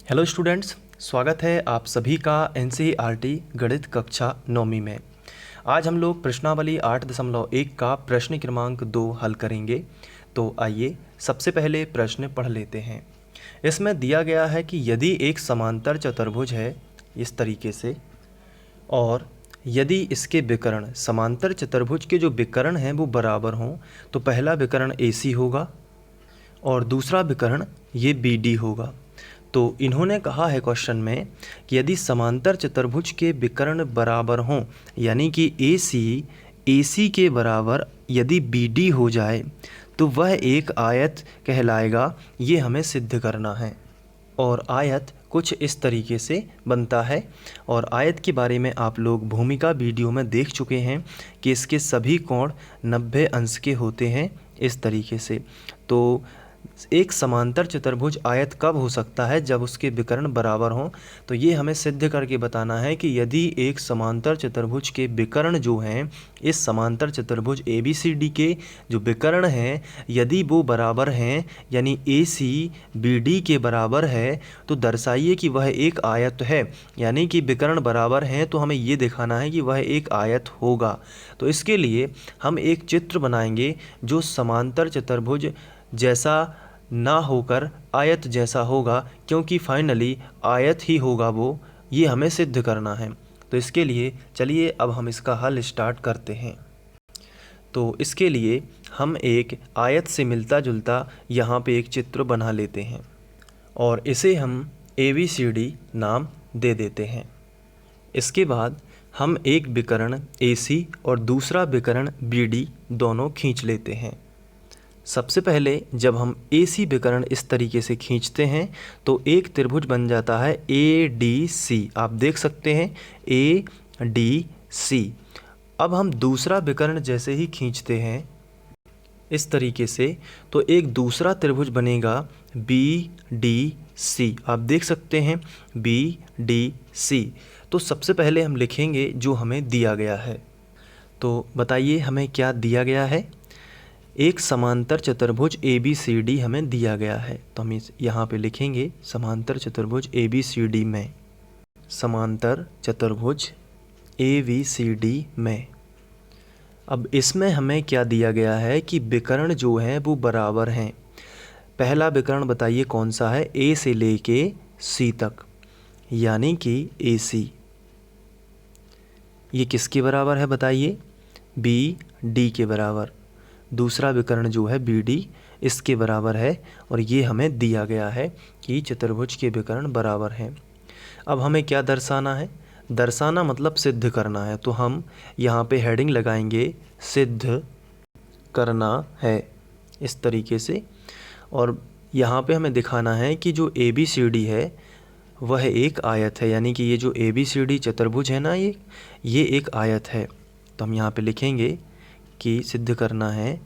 Hello students, स्वागत है आप सभी का एनसीईआरटी गणित कक्षा 9वीं में। आज हम लोग प्रश्नावली 8.1 का प्रश्न क्रमांक 2 हल करेंगे। तो आइए सबसे पहले प्रश्न पढ़ लेते हैं। इसमें दिया गया है कि यदि एक समांतर चतुर्भुज है इस तरीके से, और यदि इसके विकर्ण समांतर चतुर्भुज के जो विकर्ण हैं वो बराबर हों, तो पहला विकर्ण AC होगा और दूसरा विकर्ण ये BD होगा। तो इन्होंने कहा है क्वेश्चन में कि यदि समांतर चतुर्भुज के विकर्ण बराबर हों, यानी कि AC के बराबर यदि BD हो जाए तो वह एक आयत कहलाएगा। ये हमें सिद्ध करना है। और आयत कुछ इस तरीके से बनता है। और आयत के बारे में आप लोग भूमिका वीडियो में देख चुके हैं कि इसके सभी कोण 90 अंश के होते हैं इस तरीके से। तो एक समांतर चतुर्भुज आयत कब हो सकता है? जब उसके विकर्ण बराबर हों। तो ये हमें सिद्ध करके बताना है कि यदि एक समांतर चतुर्भुज के विकर्ण जो हैं, इस समांतर चतुर्भुज ABCD के जो विकर्ण हैं, यदि वो बराबर हैं, यानी AC BD के बराबर है, तो दर्शाइए कि वह एक आयत है। यानी कि विकर्ण बराबर हैं तो हमें ये दिखाना है कि वह एक आयत होगा। तो इसके लिए हम एक चित्र बनाएंगे जो समांतर चतुर्भुज जैसा ना होकर आयत जैसा होगा, क्योंकि फाइनली आयत ही होगा वो, ये हमें सिद्ध करना है। तो इसके लिए चलिए अब हम इसका हल स्टार्ट करते हैं। तो इसके लिए हम एक आयत से मिलता जुलता यहाँ पे एक चित्र बना लेते हैं और इसे हम ABCD नाम दे देते हैं। इसके बाद हम एक विकर्ण AC और दूसरा विकर्ण BD दोनों खींच लेते हैं। सबसे पहले जब हम AC विकर्ण इस तरीके से खींचते हैं तो एक त्रिभुज बन जाता है ADC। आप देख सकते हैं ADC। अब हम दूसरा विकर्ण जैसे ही खींचते हैं इस तरीके से, तो एक दूसरा त्रिभुज बनेगा BDC। आप देख सकते हैं BDC। तो सबसे पहले हम लिखेंगे जो हमें दिया गया है। तो बताइए हमें क्या दिया गया है? एक समांतर चतुर्भुज ABCD हमें दिया गया है। तो हम इस यहाँ पे लिखेंगे समांतर चतुर्भुज ABCD में, समांतर चतुर्भुज ABCD में। अब इसमें हमें क्या दिया गया है कि विकर्ण जो हैं वो बराबर हैं। पहला विकर्ण बताइए कौन सा है? A से लेके C तक, यानी कि AC। ये किसके बराबर है बताइए? BD के बराबर। दूसरा विकर्ण जो है BD इसके बराबर है, और ये हमें दिया गया है कि चतुर्भुज के विकर्ण बराबर हैं। अब हमें क्या दर्शाना है? दर्शाना मतलब सिद्ध करना है। तो हम यहाँ पे हेडिंग लगाएंगे सिद्ध करना है इस तरीके से। और यहाँ पे हमें दिखाना है कि जो ABCD है वह एक आयत है, यानी कि ये जो ABCD चतुर्भुज है ना, ये एक आयत है। तो हम यहाँ पे लिखेंगे कि सिद्ध करना है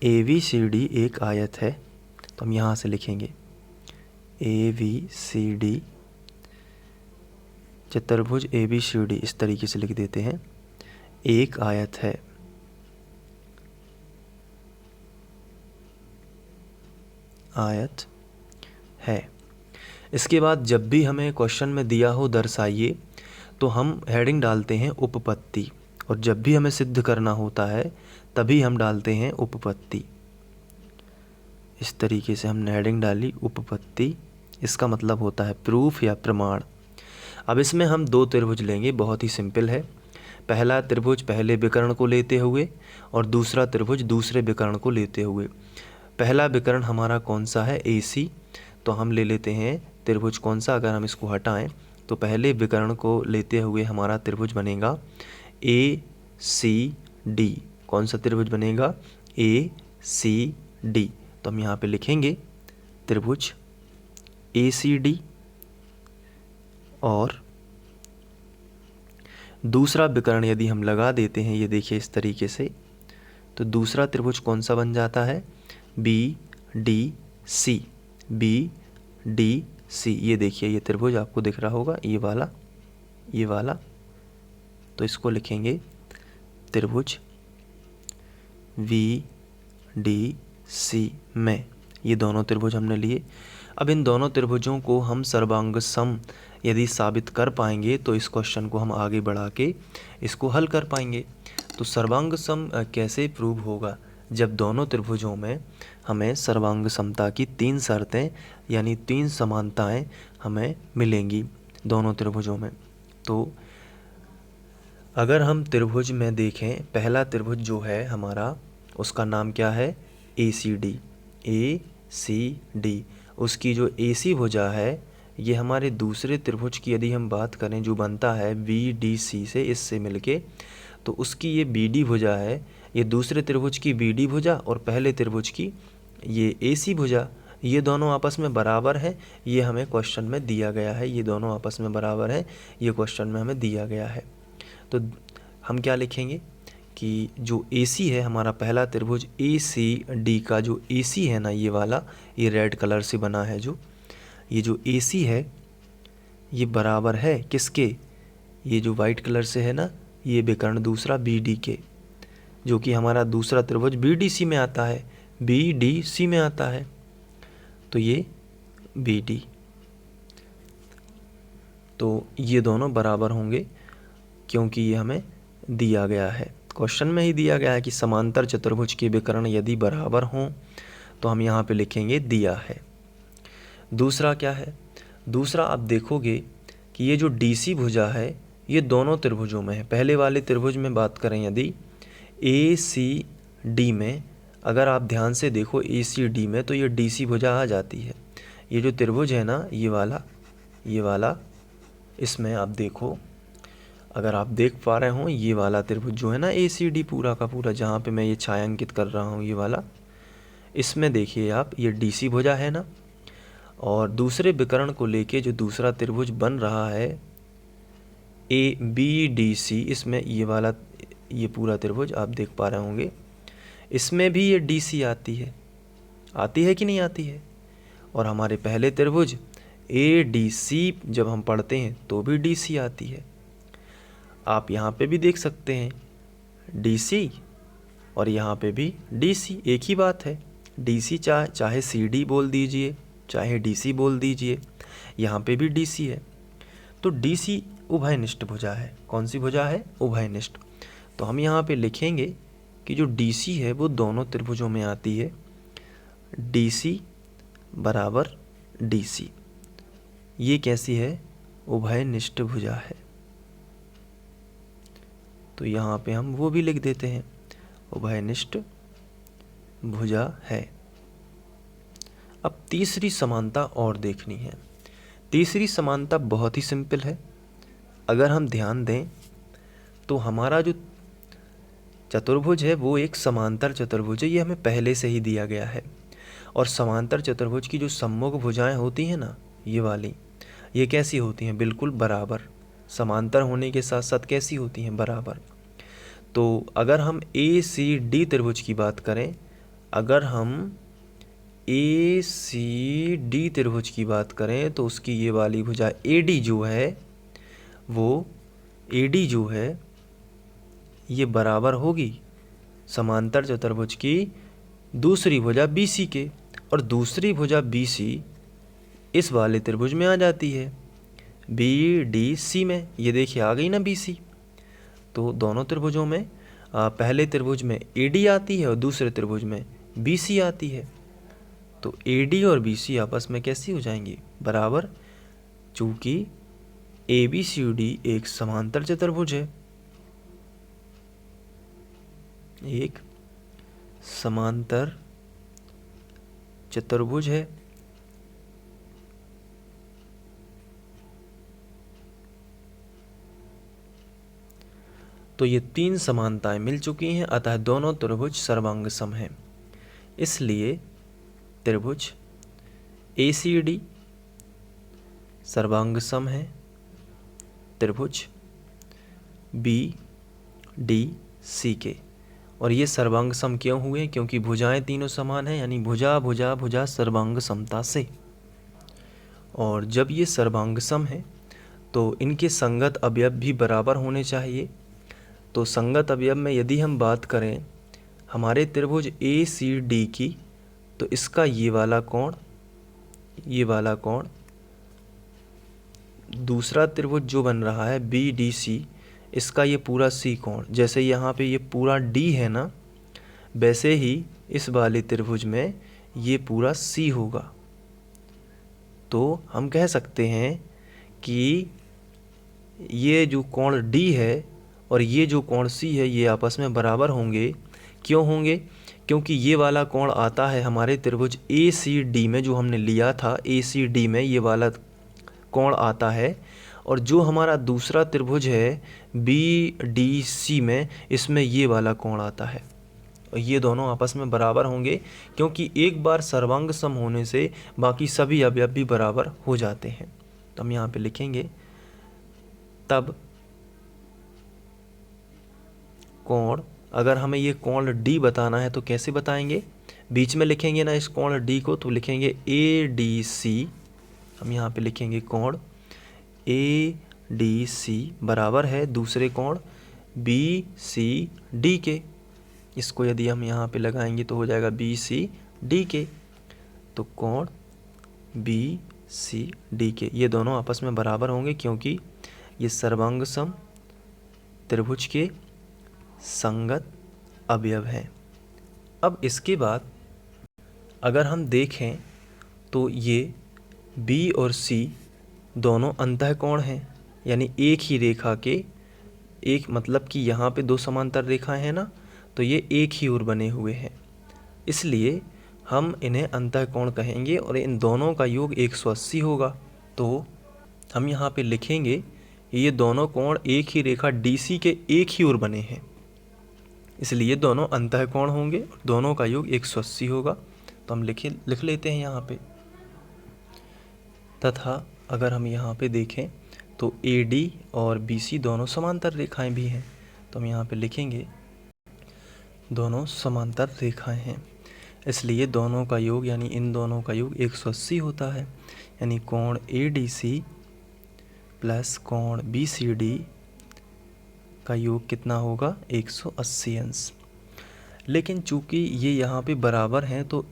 ABCD एक आयत है। तो हम यहाँ से लिखेंगे ABCD चतुर्भुज ABCD, इस तरीके से लिख देते हैं, एक आयत है। आयत है। इसके बाद जब भी हमें क्वेश्चन में दिया हो दर्शाइए, तो हम हेडिंग डालते हैं उपपत्ति। और जब भी हमें सिद्ध करना होता है तभी हम डालते हैं उपपत्ति। इस तरीके से हमने हेडिंग डाली उपपत्ति। इसका मतलब होता है प्रूफ या प्रमाण। अब इसमें हम दो त्रिभुज लेंगे, बहुत ही सिंपल है। पहला त्रिभुज पहले विकर्ण को लेते हुए और दूसरा त्रिभुज दूसरे विकर्ण को लेते हुए। पहला विकर्ण हमारा कौन सा है? AC। तो हम ले लेते हैं त्रिभुज कौन सा? अगर हम इसको हटाएं तो पहले विकर्ण को लेते हुए हमारा त्रिभुज बनेगा ACD। कौन सा त्रिभुज बनेगा? ACD। तो हम यहाँ पे लिखेंगे त्रिभुज ACD। और दूसरा विकर्ण यदि हम लगा देते हैं, ये देखिए इस तरीके से, तो दूसरा त्रिभुज कौन सा बन जाता है? BDC। BDC, ये देखिए ये त्रिभुज आपको दिख रहा होगा, ये वाला। तो इसको लिखेंगे त्रिभुज VDC में। ये दोनों त्रिभुज हमने लिए। अब इन दोनों त्रिभुजों को हम सर्वांग सम यदि साबित कर पाएंगे तो इस क्वेश्चन को हम आगे बढ़ा के इसको हल कर पाएंगे। तो सर्वांग सम कैसे प्रूव होगा? जब दोनों त्रिभुजों में हमें सर्वांग समता की 3 शर्तें यानी 3 समानताएं हमें मिलेंगी दोनों त्रिभुजों में। तो अगर हम त्रिभुज में देखें, पहला त्रिभुज जो है हमारा, उसका नाम क्या है? ACD। ACD, उसकी जो AC भुजा है, ये हमारे दूसरे त्रिभुज की यदि हम बात करें जो बनता है BDC से, इससे मिलके, तो उसकी ये BD भुजा है। ये दूसरे त्रिभुज की BD भुजा और पहले त्रिभुज की ये AC भुजा, ये दोनों आपस में बराबर है। ये हमें क्वेश्चन में दिया गया है, ये दोनों आपस में बराबर है, ये क्वेश्चन में हमें दिया गया है। तो हम क्या लिखेंगे कि जो AC है हमारा पहला त्रिभुज ACD का जो AC है ना, ये वाला, ये रेड कलर से बना है जो, ये जो AC है ये बराबर है किसके? ये जो वाइट कलर से है ना, ये विकर्ण दूसरा BD के, जो कि हमारा दूसरा त्रिभुज BDC में आता है, BDC में आता है। तो ये BD, तो ये दोनों बराबर होंगे क्योंकि ये हमें दिया गया है, क्वेश्चन में ही दिया गया है कि समांतर चतुर्भुज के विकर्ण यदि बराबर हों, तो हम यहाँ पे लिखेंगे दिया है। दूसरा क्या है? दूसरा आप देखोगे कि ये जो DC भुजा है ये दोनों त्रिभुजों में है। पहले वाले त्रिभुज में बात करें यदि ACD में, अगर आप ध्यान से देखो ACD में, तो ये DC भुजा आ जाती है। ये जो त्रिभुज है ना, ये वाला, इसमें आप देखो, अगर आप देख पा रहे हो, ये वाला त्रिभुज जो है ना ACD पूरा का पूरा, जहाँ पे मैं ये छायांकित कर रहा हूँ, ये वाला, इसमें देखिए आप, ये DC भुजा है ना, और दूसरे विकर्ण को लेके जो दूसरा त्रिभुज बन रहा है ABDC, इसमें ये वाला, ये पूरा त्रिभुज आप देख पा रहे होंगे, इसमें भी ये DC आती है कि नहीं आती है? और हमारे पहले त्रिभुज ADC जब हम पढ़ते हैं तो भी DC आती है। आप यहाँ पे भी देख सकते हैं DC, और यहाँ पे भी DC, एक ही बात है। DC चाहे CD बोल दीजिए, चाहे DC बोल दीजिए, यहाँ पे भी DC है। तो DC उभयनिष्ठ भुजा है। कौन सी भुजा है? उभयनिष्ठ। तो हम यहाँ पे लिखेंगे कि जो DC है वो दोनों त्रिभुजों में आती है, DC बराबर DC। ये कैसी है? उभयनिष्ठ भुजा है। तो यहाँ पे हम वो भी लिख देते हैं, उभयनिष्ठ भुजा है। अब तीसरी समानता और देखनी है। तीसरी समानता बहुत ही सिंपल है। अगर हम ध्यान दें तो हमारा जो चतुर्भुज है वो एक समांतर चतुर्भुज है, ये हमें पहले से ही दिया गया है। और समांतर चतुर्भुज की जो सम्मुख भुजाएं होती हैं ना, ये वाली, ये कैसीट हैं? बिल्कुल बराबर। समांतर होने के साथ साथ कैसी होती हैं? बराबर। तो अगर हम ACD त्रिभुज की बात करें, अगर हम ACD त्रिभुज की बात करें तो उसकी ये वाली भुजा AD जो है, वो AD जो है ये बराबर होगी समांतर चतुर्भुज की दूसरी भुजा BC के, और दूसरी भुजा BC इस वाले त्रिभुज में आ जाती है BDC में। ये देखिए आ गई ना BC। तो दोनों त्रिभुजों में पहले त्रिभुज में AD आती है और दूसरे त्रिभुज में BC आती है। तो AD और BC आपस में कैसी हो जाएंगी? बराबर, चूँकि ABCD एक समांतर चतुर्भुज है, एक समांतर चतुर्भुज है। तो ये 3 समानताएं मिल चुकी हैं, अतः दोनों त्रिभुज सर्वांग सम हैं। इसलिए त्रिभुज ACD सर्वांग सम है, त्रिभुज BDC के। और ये सर्वांग सम क्यों हुए? क्योंकि भुजाएं तीनों समान हैं, यानी भुजा भुजा भुजा सर्वांग समता से। और जब ये सर्वांग सम है तो इनके संगत अवयव भी बराबर होने चाहिए। तो संगत अवयव में यदि हम बात करें हमारे त्रिभुज ACD की, तो इसका ये वाला कोण ये वाला कोण, दूसरा त्रिभुज जो बन रहा है बी डी सी, इसका ये पूरा सी कोण, जैसे यहाँ पे ये पूरा डी है ना, वैसे ही इस वाले त्रिभुज में ये पूरा सी होगा। तो हम कह सकते हैं कि ये जो कोण डी है और ये जो कोण सी है ये आपस में बराबर होंगे। क्यों होंगे? क्योंकि ये वाला कोण आता है हमारे त्रिभुज ए सी डी में, जो हमने लिया था ए सी डी में ये वाला कोण आता है, और जो हमारा दूसरा त्रिभुज है बी डी सी में, इसमें ये वाला कोण आता है। और ये दोनों आपस में बराबर होंगे, क्योंकि एक बार सर्वांग सम होने से बाकी सभी अवयव भी बराबर हो जाते हैं। तो हम यहाँ पे लिखेंगे तब कोण, अगर हमें ये कोण डी बताना है तो कैसे बताएंगे? बीच में लिखेंगे ना इस कोण डी को, तो लिखेंगे ए डी सी। हम यहाँ पे लिखेंगे कोण ए डी सी बराबर है दूसरे कोण बी सी डी के। इसको यदि हम यहाँ पे लगाएंगे तो हो जाएगा बी सी डी के। तो कोण बी सी डी के ये दोनों आपस में बराबर होंगे, क्योंकि ये सर्वांग सम त्रिभुज के संगत अवयव हैं। अब इसके बाद अगर हम देखें तो ये बी और सी दोनों अंतःकोण हैं, यानी एक ही रेखा के, एक मतलब कि यहाँ पे दो समांतर रेखाएं हैं ना, तो ये एक ही ओर बने हुए हैं, इसलिए हम इन्हें अंतःकोण कहेंगे और इन दोनों का योग 180 होगा। तो हम यहाँ पे लिखेंगे ये दोनों कोण एक ही रेखा DC के एक ही ओर बने हैं, इसलिए दोनों अंतःकोण होंगे और दोनों का योग 180 होगा। तो हम लिख लेते हैं यहाँ पे। तथा अगर हम यहाँ पे देखें तो AD और BC दोनों समांतर रेखाएं भी हैं, तो हम यहाँ पे लिखेंगे दोनों समांतर रेखाएं हैं, इसलिए दोनों का योग यानी इन दोनों का योग 180 होता है। यानी कोण ADC प्लस कोण BCD का योग कितना होगा? 180 अंश। लेकिन चूंकि ये यहाँ पे बराबर हैं तो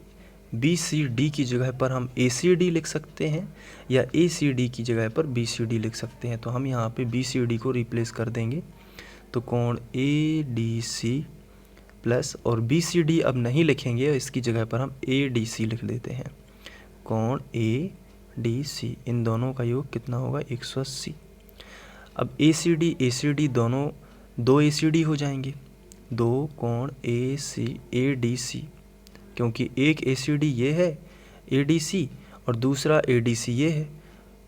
BCD की जगह पर हम ACD लिख सकते हैं या ACD की जगह पर BCD लिख सकते हैं। तो हम यहाँ पे BCD को रिप्लेस कर देंगे, तो कोण ADC प्लस और BCD अब नहीं लिखेंगे, इसकी जगह पर हम ADC लिख देते हैं। कोण ADC इन दोनों का योग कितना होगा? 180। अब ACD दोनों दो ACD हो जाएंगे, दो कोण ADC, क्योंकि एक ACD ये है ADC और दूसरा ADC ये है,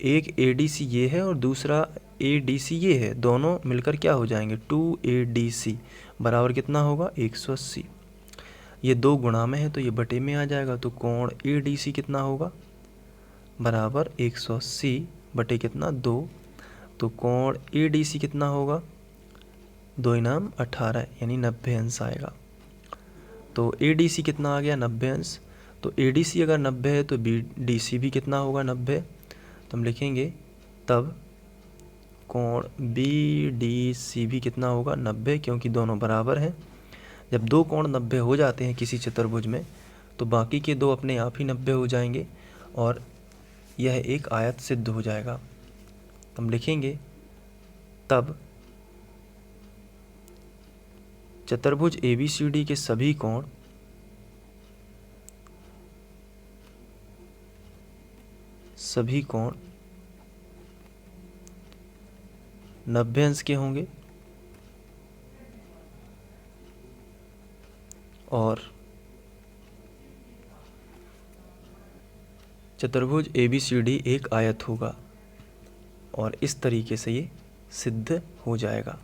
एक ADC ये है और दूसरा ADC ये है, दोनों मिलकर क्या हो जाएंगे? 2ADC बराबर कितना होगा? 180। ये दो गुणा में है तो ये बटे में आ जाएगा, तो कोण ADC कितना होगा? बराबर 180 बटे कितना? 2। तो कोण ADC कितना होगा? 2 इनाम 18 यानी 90 अंश आएगा। तो ADC कितना आ गया? 90 अंश। तो ADC अगर 90 है तो BDC भी कितना होगा? 90। तो हम लिखेंगे तब कोण BDC भी कितना होगा? 90, क्योंकि दोनों बराबर हैं। जब दो कोण 90 हो जाते हैं किसी चतुर्भुज में तो बाकी के दो अपने आप ही 90 हो जाएंगे और यह एक आयत सिद्ध हो जाएगा। हम लिखेंगे तब चतुर्भुज ABCD के सभी कोण सभी कोण 90 अंश के होंगे और चतुर्भुज ABCD एक आयत होगा, और इस तरीके से ये सिद्ध हो जाएगा।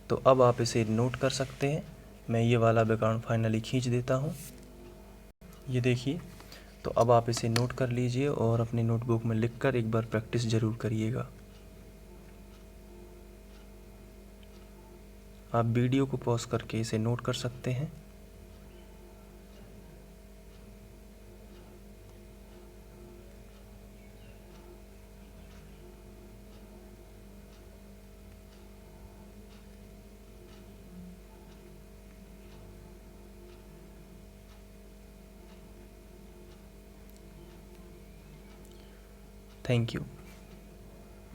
तो अब आप इसे नोट कर सकते हैं। मैं ये वाला विकर्ण फाइनली खींच देता हूँ, ये देखिए। तो अब आप इसे नोट कर लीजिए और अपनी नोटबुक में लिखकर एक बार प्रैक्टिस ज़रूर करिएगा। आप वीडियो को पॉज करके इसे नोट कर सकते हैं। Thank you.